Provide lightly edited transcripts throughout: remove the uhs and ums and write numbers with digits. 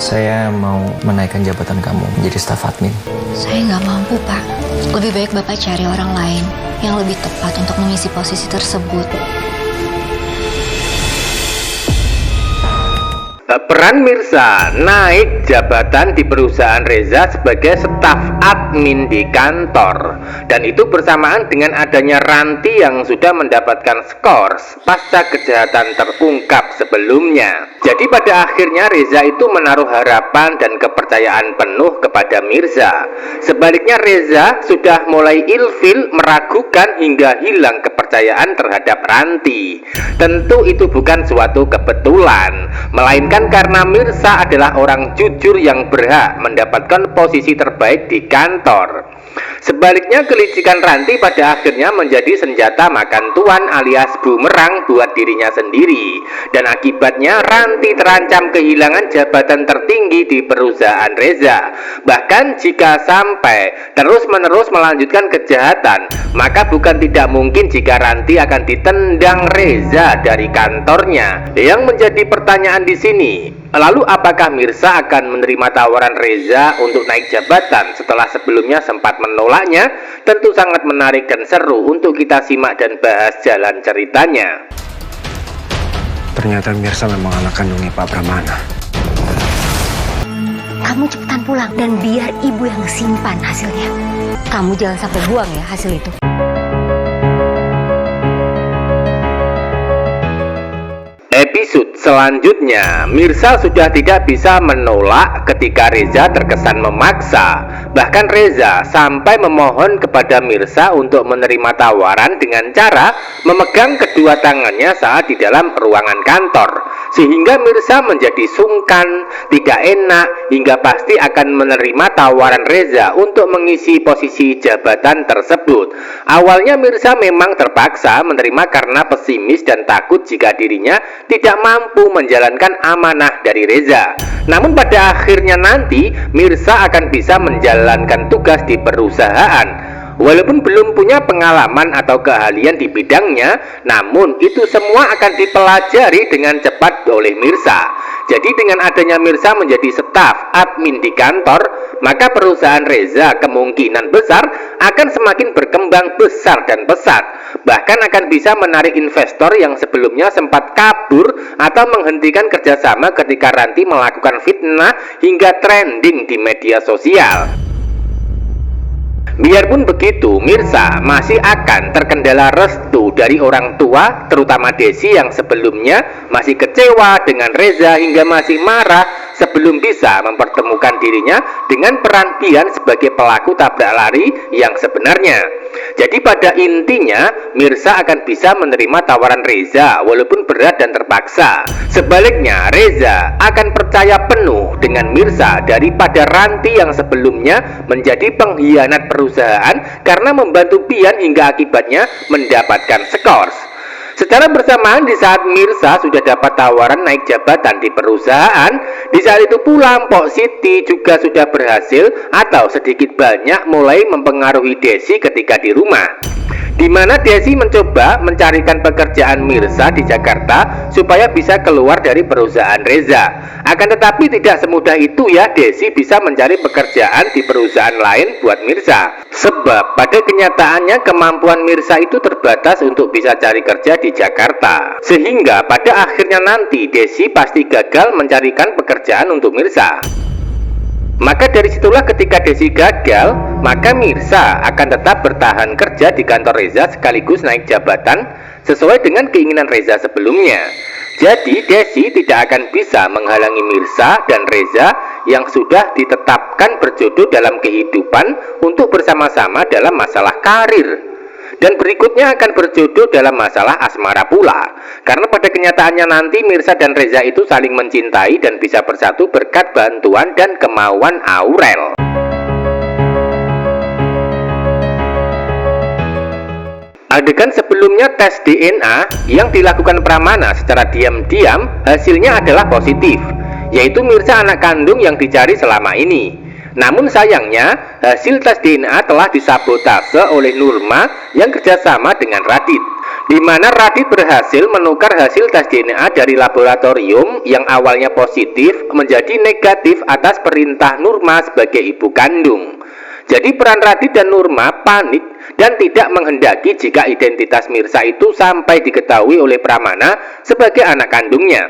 Saya mau menaikkan jabatan kamu menjadi staf admin. Saya nggak mampu, Pak. Lebih baik Bapak cari orang lain yang lebih tepat untuk mengisi posisi tersebut. Peran Mirsa naik jabatan di perusahaan Reza sebagai staf admin di kantor, dan itu bersamaan dengan adanya Ranti yang sudah mendapatkan skors pasca kejahatan terungkap sebelumnya. Jadi pada akhirnya Reza itu menaruh harapan dan kepercayaan penuh kepada Mirza. Sebaliknya Reza sudah mulai ilfil, meragukan hingga hilang kepercayaan terhadap Ranti. Tentu itu bukan suatu kebetulan, melainkan karena Mirsa adalah orang jujur yang berhak mendapatkan posisi terbaik di kantor. Sebaliknya kelicikan Ranti pada akhirnya menjadi senjata makan tuan alias bumerang buat dirinya sendiri, dan akibatnya Ranti terancam kehilangan jabatan tertinggi di perusahaan Reza. Bahkan jika sampai terus-menerus melanjutkan kejahatan, maka bukan tidak mungkin jika Ranti akan ditendang Reza dari kantornya. Yang menjadi pertanyaan di sini, lalu apakah Mirsa akan menerima tawaran Reza untuk naik jabatan setelah sebelumnya sempat menolaknya? Tentu sangat menarik dan seru untuk kita simak dan bahas jalan ceritanya. Ternyata Mirsa memang anak kandungnya Pak Pramana. Kamu cepetan pulang dan biar ibu yang simpan hasilnya. Kamu jangan sampai buang ya hasil itu. Episode selanjutnya, Mirsa sudah tidak bisa menolak ketika Reza terkesan memaksa. Bahkan Reza sampai memohon kepada Mirsa untuk menerima tawaran dengan cara memegang kedua tangannya saat di dalam ruangan kantor, sehingga Mirsa menjadi sungkan, tidak enak, hingga pasti akan menerima tawaran Reza untuk mengisi posisi jabatan tersebut. Awalnya Mirsa memang terpaksa menerima karena pesimis dan takut jika dirinya tidak mampu menjalankan amanah dari Reza. Namun pada akhirnya nanti Mirsa akan bisa menjalankan tugas di perusahaan. Walaupun belum punya pengalaman atau keahlian di bidangnya, namun itu semua akan dipelajari dengan cepat oleh Mirsa. Jadi dengan adanya Mirsa menjadi staf admin di kantor, maka perusahaan Reza kemungkinan besar akan semakin berkembang besar dan pesat. Bahkan akan bisa menarik investor yang sebelumnya sempat kabur atau menghentikan kerjasama ketika Ranti melakukan fitnah hingga trending di media sosial. Biarpun begitu, Mirsa masih akan terkendala restu dari orang tua, terutama Desi yang sebelumnya masih kecewa dengan Reza hingga masih marah sebelum bisa mempertemukan dirinya dengan peran Bian sebagai pelaku tabrak lari yang sebenarnya. Jadi pada intinya Mirsa akan bisa menerima tawaran Reza walaupun berat dan terpaksa. Sebaliknya Reza akan percaya penuh dengan Mirsa daripada Ranti yang sebelumnya menjadi pengkhianat perusahaan karena membantu Bian hingga akibatnya mendapatkan skors. Secara bersamaan di saat Mirsa sudah dapat tawaran naik jabatan di perusahaan, di saat itu pula Mpok Siti juga sudah berhasil atau sedikit banyak mulai mempengaruhi Desi ketika di rumah, di mana Desi mencoba mencarikan pekerjaan Mirsa di Jakarta supaya bisa keluar dari perusahaan Reza. Akan tetapi tidak semudah itu ya Desi bisa mencari pekerjaan di perusahaan lain buat Mirsa. Sebab pada kenyataannya kemampuan Mirsa itu terbatas untuk bisa cari kerja di Jakarta. Sehingga pada akhirnya nanti Desi pasti gagal mencarikan pekerjaan untuk Mirsa. Maka dari situlah ketika Desi gagal, maka Mirsa akan tetap bertahan kerja di kantor Reza sekaligus naik jabatan sesuai dengan keinginan Reza sebelumnya. Jadi Desi tidak akan bisa menghalangi Mirsa dan Reza yang sudah ditetapkan berjodoh dalam kehidupan untuk bersama-sama dalam masalah karir. Dan berikutnya akan berjodoh dalam masalah asmara pula. Karena pada kenyataannya nanti Mirsa dan Reza itu saling mencintai dan bisa bersatu berkat bantuan dan kemauan Aurel. Adegan sebelumnya tes DNA yang dilakukan Pramana secara diam-diam hasilnya adalah positif, yaitu Mirsa anak kandung yang dicari selama ini. Namun sayangnya hasil tes DNA telah disabotase oleh Nurma yang kerjasama dengan Radit. di mana Radit berhasil menukar hasil tes DNA dari laboratorium yang awalnya positif menjadi negatif atas perintah Nurma sebagai ibu kandung. Jadi peran Radit dan Nurma panik dan tidak menghendaki jika identitas Mirsa itu sampai diketahui oleh Pramana sebagai anak kandungnya.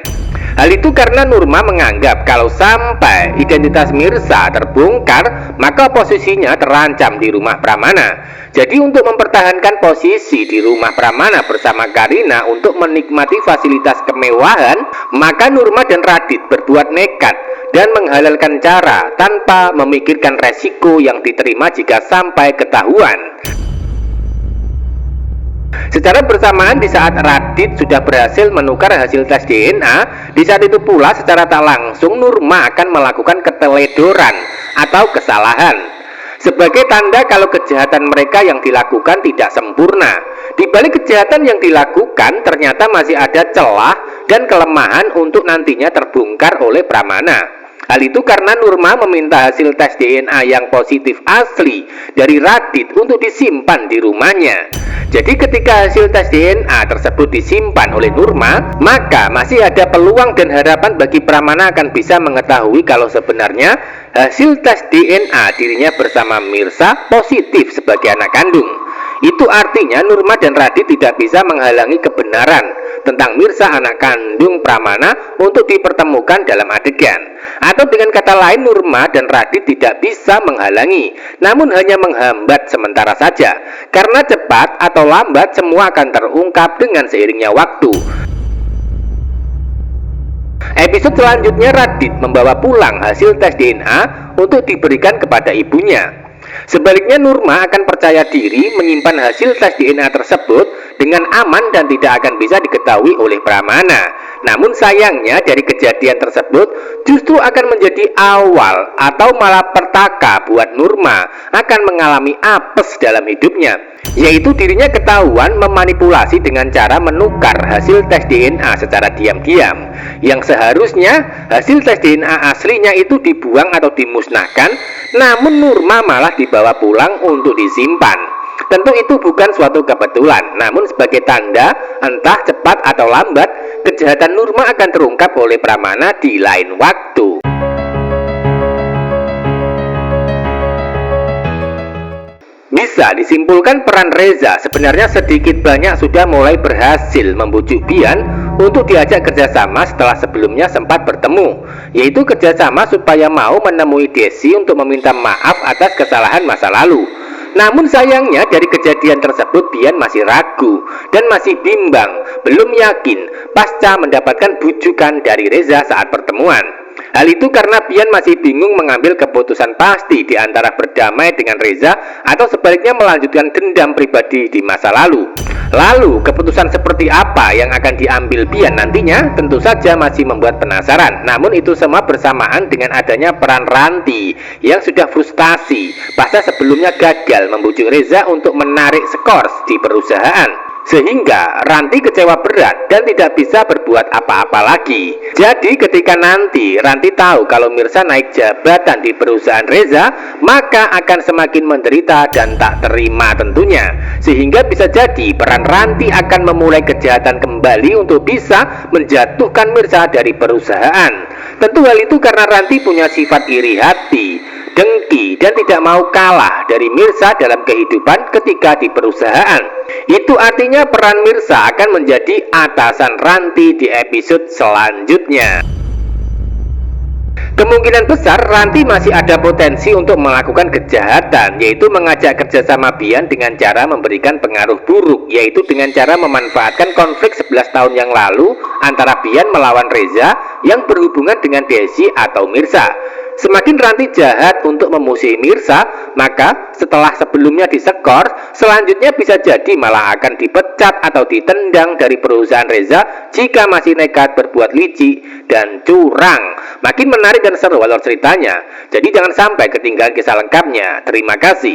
Hal itu karena Nurma menganggap kalau sampai identitas Mirsa terbongkar, maka posisinya terancam di rumah Pramana. Jadi untuk mempertahankan posisi di rumah Pramana bersama Karina untuk menikmati fasilitas kemewahan, maka Nurma dan Radit berbuat nekat dan menghalalkan cara tanpa memikirkan resiko yang diterima jika sampai ketahuan. Secara bersamaan di saat Radit sudah berhasil menukar hasil tes DNA, di saat itu pula secara tak langsung Nurma akan melakukan keteledoran atau kesalahan sebagai tanda kalau kejahatan mereka yang dilakukan tidak sempurna. Di balik kejahatan yang dilakukan ternyata masih ada celah dan kelemahan untuk nantinya terbongkar oleh Pramana. Hal itu karena Nurma meminta hasil tes DNA yang positif asli dari Radit untuk disimpan di rumahnya. Jadi ketika hasil tes DNA tersebut disimpan oleh Nurma, maka masih ada peluang dan harapan bagi Pramana akan bisa mengetahui kalau sebenarnya hasil tes DNA dirinya bersama Mirsa positif sebagai anak kandung. Itu artinya Nurma dan Radit tidak bisa menghalangi kebenaran tentang Mirsa anak kandung Pramana untuk dipertemukan dalam adegan. Atau dengan kata lain, Nurma dan Radit tidak bisa menghalangi, namun hanya menghambat sementara saja. Karena cepat atau lambat semua akan terungkap dengan seiringnya waktu. Episode selanjutnya Radit membawa pulang hasil tes DNA untuk diberikan kepada ibunya. Sebaliknya Nurma akan percaya diri menyimpan hasil tes DNA tersebut dengan aman dan tidak akan bisa diketahui oleh Pramana. Namun sayangnya dari kejadian tersebut justru akan menjadi awal atau malah petaka buat Nurma akan mengalami apes dalam hidupnya, yaitu dirinya ketahuan memanipulasi dengan cara menukar hasil tes DNA secara diam-diam, yang seharusnya hasil tes DNA aslinya itu dibuang atau dimusnahkan, namun Nurma malah dibawa pulang untuk disimpan. Tentu itu bukan suatu kebetulan, namun sebagai tanda entah cepat atau lambat kejahatan Nurma akan terungkap oleh Pramana di lain waktu. Bisa disimpulkan peran Reza sebenarnya sedikit banyak sudah mulai berhasil membujuk Bian untuk diajak kerjasama setelah sebelumnya sempat bertemu, yaitu kerjasama supaya mau menemui Desi untuk meminta maaf atas kesalahan masa lalu. Namun sayangnya dari kejadian tersebut Bian masih ragu dan masih bimbang, belum yakin pasca mendapatkan bujukan dari Reza saat pertemuan. Hal itu karena Bian masih bingung mengambil keputusan pasti di antara berdamai dengan Reza atau sebaliknya melanjutkan dendam pribadi di masa lalu. Lalu keputusan seperti apa yang akan diambil Bian nantinya tentu saja masih membuat penasaran. Namun itu semua bersamaan dengan adanya peran Ranti yang sudah frustasi pasca sebelumnya gagal membujuk Reza untuk menarik skors di perusahaan. Sehingga Ranti kecewa berat dan tidak bisa berbuat apa-apa lagi. Jadi ketika nanti Ranti tahu kalau Mirsa naik jabatan di perusahaan Reza, maka akan semakin menderita dan tak terima tentunya. Sehingga bisa jadi peran Ranti akan memulai kejahatan kembali untuk bisa menjatuhkan Mirsa dari perusahaan. Tentu hal itu karena Ranti punya sifat iri hati, dengki, dan tidak mau kalah dari Mirsa dalam kehidupan ketika di perusahaan. Itu artinya peran Mirsa akan menjadi atasan Ranti di episode selanjutnya. Kemungkinan besar Ranti masih ada potensi untuk melakukan kejahatan, yaitu mengajak kerjasama Bian dengan cara memberikan pengaruh buruk, yaitu dengan cara memanfaatkan konflik 11 tahun yang lalu antara Bian melawan Reza yang berhubungan dengan Desi atau Mirsa. Semakin Ranti jahat untuk memusuhi Mirsa, maka setelah sebelumnya disekor, selanjutnya bisa jadi malah akan dipecat atau ditendang dari perusahaan Reza jika masih nekat berbuat licik dan curang. Makin menarik dan seru alur ceritanya, jadi jangan sampai ketinggalan kisah lengkapnya. Terima kasih.